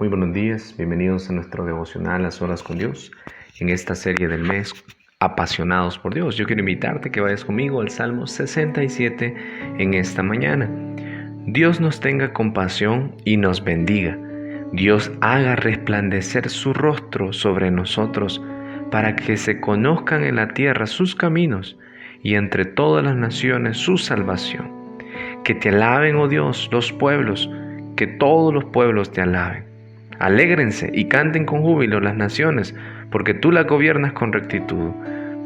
Muy buenos días, bienvenidos a nuestro devocional Las Horas con Dios, en esta serie del mes Apasionados por Dios. Yo quiero invitarte que vayas conmigo al Salmo 67 en esta mañana. Dios nos tenga compasión y nos bendiga. Dios haga resplandecer su rostro sobre nosotros para que se conozcan en la tierra sus caminos y entre todas las naciones su salvación. Que te alaben, oh Dios, los pueblos, que todos los pueblos te alaben. Alégrense y canten con júbilo las naciones, porque tú las gobiernas con rectitud.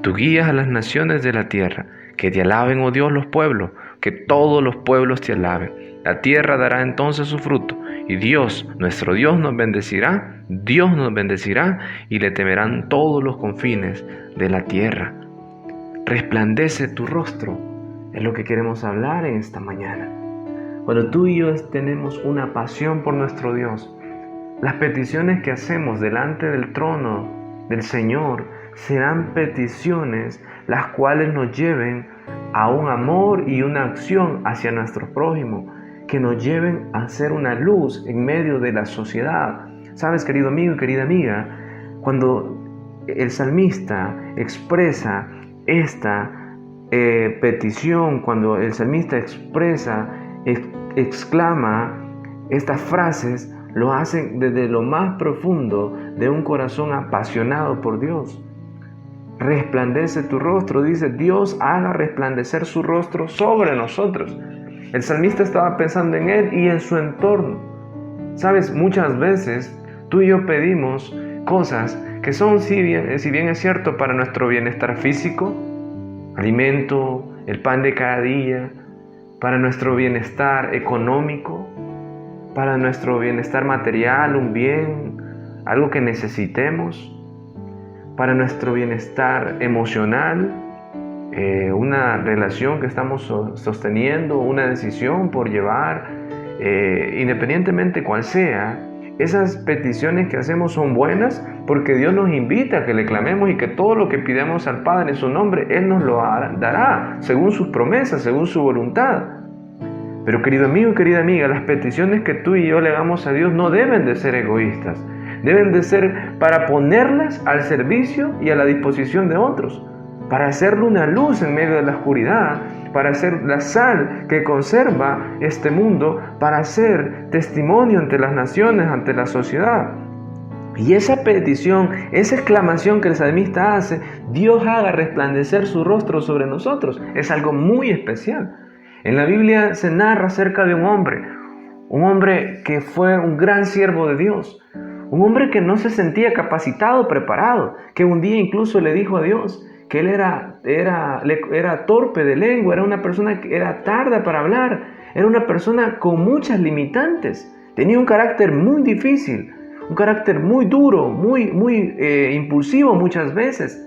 Tú guías a las naciones de la tierra. Que te alaben, oh Dios, los pueblos, que todos los pueblos te alaben. La tierra dará entonces su fruto, y Dios, nuestro Dios, nos bendecirá. Dios nos bendecirá, y le temerán todos los confines de la tierra. Resplandece tu rostro, es lo que queremos hablar en esta mañana. Cuando tú y yo tenemos una pasión por nuestro Dios, las peticiones que hacemos delante del trono del Señor serán peticiones las cuales nos lleven a un amor y una acción hacia nuestro prójimo, que nos lleven a ser una luz en medio de la sociedad. Sabes, querido amigo y querida amiga, cuando el salmista expresa esta petición, cuando el salmista exclama estas frases, lo hacen desde lo más profundo de un corazón apasionado por Dios. Resplandece tu rostro, dice, Dios haga resplandecer su rostro sobre nosotros. El salmista estaba pensando en él y en su entorno. Sabes, muchas veces tú y yo pedimos cosas que son, si bien es cierto, para nuestro bienestar físico, alimento, el pan de cada día, para nuestro bienestar económico, para nuestro bienestar material, un bien, algo que necesitemos, para nuestro bienestar emocional, una relación que estamos sosteniendo, una decisión por llevar, independientemente cuál sea. Esas peticiones que hacemos son buenas porque Dios nos invita a que le clamemos y que todo lo que pidamos al Padre en su nombre, Él nos lo dará, según sus promesas, según su voluntad. Pero querido amigo y querida amiga, las peticiones que tú y yo le hagamos a Dios no deben de ser egoístas. Deben de ser para ponerlas al servicio y a la disposición de otros, para hacerle una luz en medio de la oscuridad, para ser la sal que conserva este mundo, para ser testimonio ante las naciones, ante la sociedad. Y esa petición, esa exclamación que el salmista hace, Dios haga resplandecer su rostro sobre nosotros, es algo muy especial. En la Biblia se narra acerca de un hombre que fue un gran siervo de Dios, un hombre que no se sentía capacitado, preparado, que un día incluso le dijo a Dios que él era torpe de lengua, era una persona que era tarda para hablar, era una persona con muchas limitantes, tenía un carácter muy difícil, un carácter muy duro, muy impulsivo muchas veces,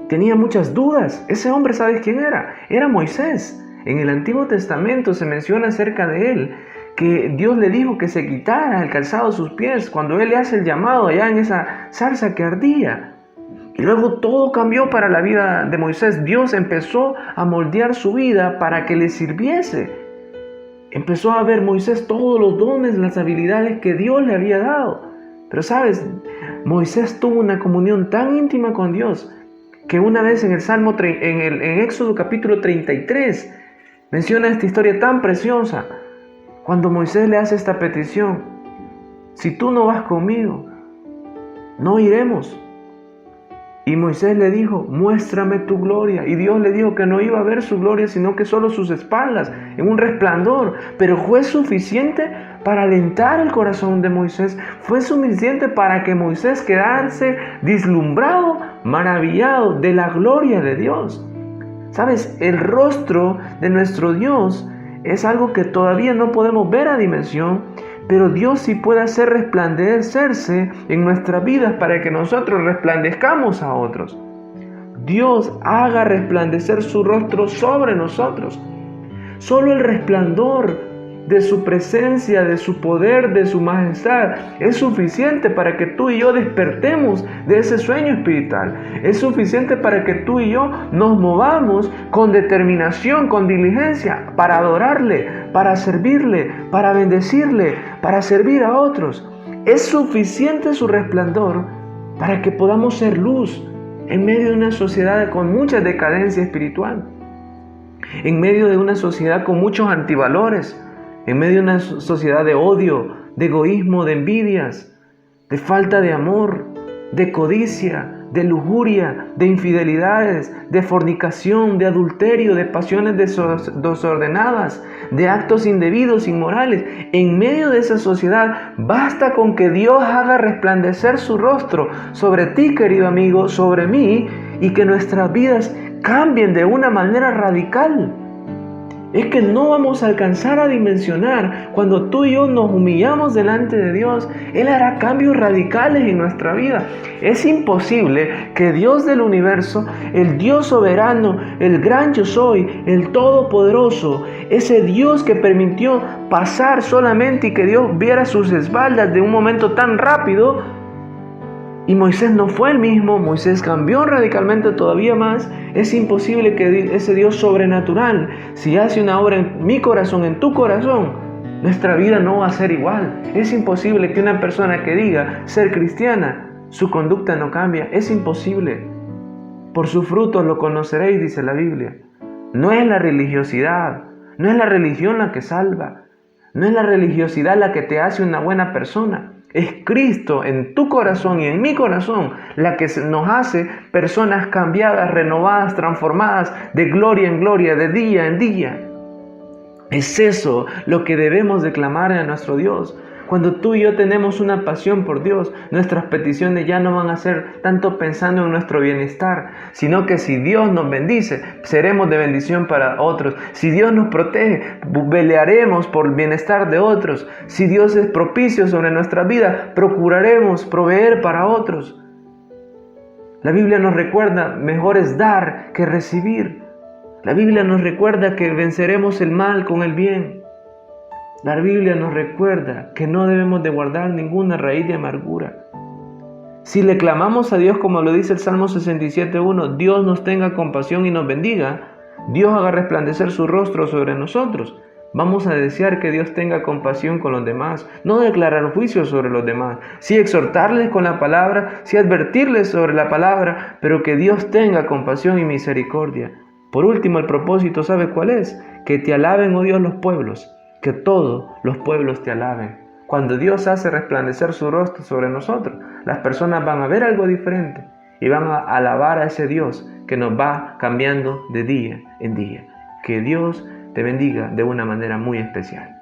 tenía muchas dudas. Ese hombre, ¿sabes quién era? Era Moisés. En el Antiguo Testamento se menciona acerca de él que Dios le dijo que se quitara el calzado de sus pies cuando él le hace el llamado allá en esa zarza que ardía. Y luego todo cambió para la vida de Moisés. Dios empezó a moldear su vida para que le sirviese. Empezó a ver Moisés todos los dones, las habilidades que Dios le había dado. Pero sabes, Moisés tuvo una comunión tan íntima con Dios que una vez en en Éxodo capítulo 33 menciona esta historia tan preciosa. Cuando Moisés le hace esta petición, si tú no vas conmigo, no iremos. Y Moisés le dijo, muéstrame tu gloria. Y Dios le dijo que no iba a ver su gloria, sino que solo sus espaldas, en un resplandor. Pero fue suficiente para alentar el corazón de Moisés. Fue suficiente para que Moisés quedase deslumbrado, maravillado de la gloria de Dios. ¿Sabes? El rostro de nuestro Dios es algo que todavía no podemos ver a dimensión, pero Dios sí puede hacer resplandecerse en nuestras vidas para que nosotros resplandezcamos a otros. Dios haga resplandecer su rostro sobre nosotros. Solo el resplandor de su presencia, de su poder, de su majestad es suficiente para que tú y yo despertemos de ese sueño espiritual. Es suficiente para que tú y yo nos movamos con determinación, con diligencia, para adorarle, para servirle, para bendecirle, para servir a otros. es suficiente su resplandor para que podamos ser luz en medio de una sociedad con mucha decadencia espiritual, en medio de una sociedad con muchos antivalores, en medio de una sociedad de odio, de egoísmo, de envidias, de falta de amor, de codicia, de lujuria, de infidelidades, de fornicación, de adulterio, de pasiones desordenadas, de actos indebidos, inmorales. En medio de esa sociedad, basta con que Dios haga resplandecer su rostro sobre ti, querido amigo, sobre mí, y que nuestras vidas cambien de una manera radical. Es que no vamos a alcanzar a dimensionar cuando tú y yo nos humillamos delante de Dios. Él hará cambios radicales en nuestra vida. Es imposible que Dios del universo, el Dios soberano, el gran yo soy, el todopoderoso, ese Dios que permitió pasar solamente y que Dios viera sus espaldas de un momento tan rápido, y Moisés no fue el mismo, Moisés cambió radicalmente todavía más. Es imposible que ese Dios sobrenatural, si hace una obra en mi corazón, en tu corazón, nuestra vida no va a ser igual. Es imposible que una persona que diga ser cristiana, su conducta no cambia. Es imposible. Por sus frutos lo conoceréis, dice la Biblia. No es la religiosidad, no es la religión la que salva, no es la religiosidad la que te hace una buena persona. Es Cristo en tu corazón y en mi corazón la que nos hace personas cambiadas, renovadas, transformadas de gloria en gloria, de día en día. Es eso lo que debemos declamar a nuestro Dios. Cuando tú y yo tenemos una pasión por Dios, nuestras peticiones ya no van a ser tanto pensando en nuestro bienestar, sino que si Dios nos bendice, seremos de bendición para otros. Si Dios nos protege, pelearemos por el bienestar de otros. Si Dios es propicio sobre nuestra vida, procuraremos proveer para otros. La Biblia nos recuerda, mejor es dar que recibir. La Biblia nos recuerda que venceremos el mal con el bien. La Biblia nos recuerda que no debemos de guardar ninguna raíz de amargura. Si le clamamos a Dios como lo dice el Salmo 67:1, Dios nos tenga compasión y nos bendiga, Dios haga resplandecer su rostro sobre nosotros. Vamos a desear que Dios tenga compasión con los demás, no declarar juicio sobre los demás, sí exhortarles con la palabra, sí advertirles sobre la palabra, pero que Dios tenga compasión y misericordia. Por último, el propósito, ¿sabe cuál es? Que te alaben, oh Dios, los pueblos. Que todos los pueblos te alaben. Cuando Dios hace resplandecer su rostro sobre nosotros, las personas van a ver algo diferente y van a alabar a ese Dios que nos va cambiando de día en día. Que Dios te bendiga de una manera muy especial.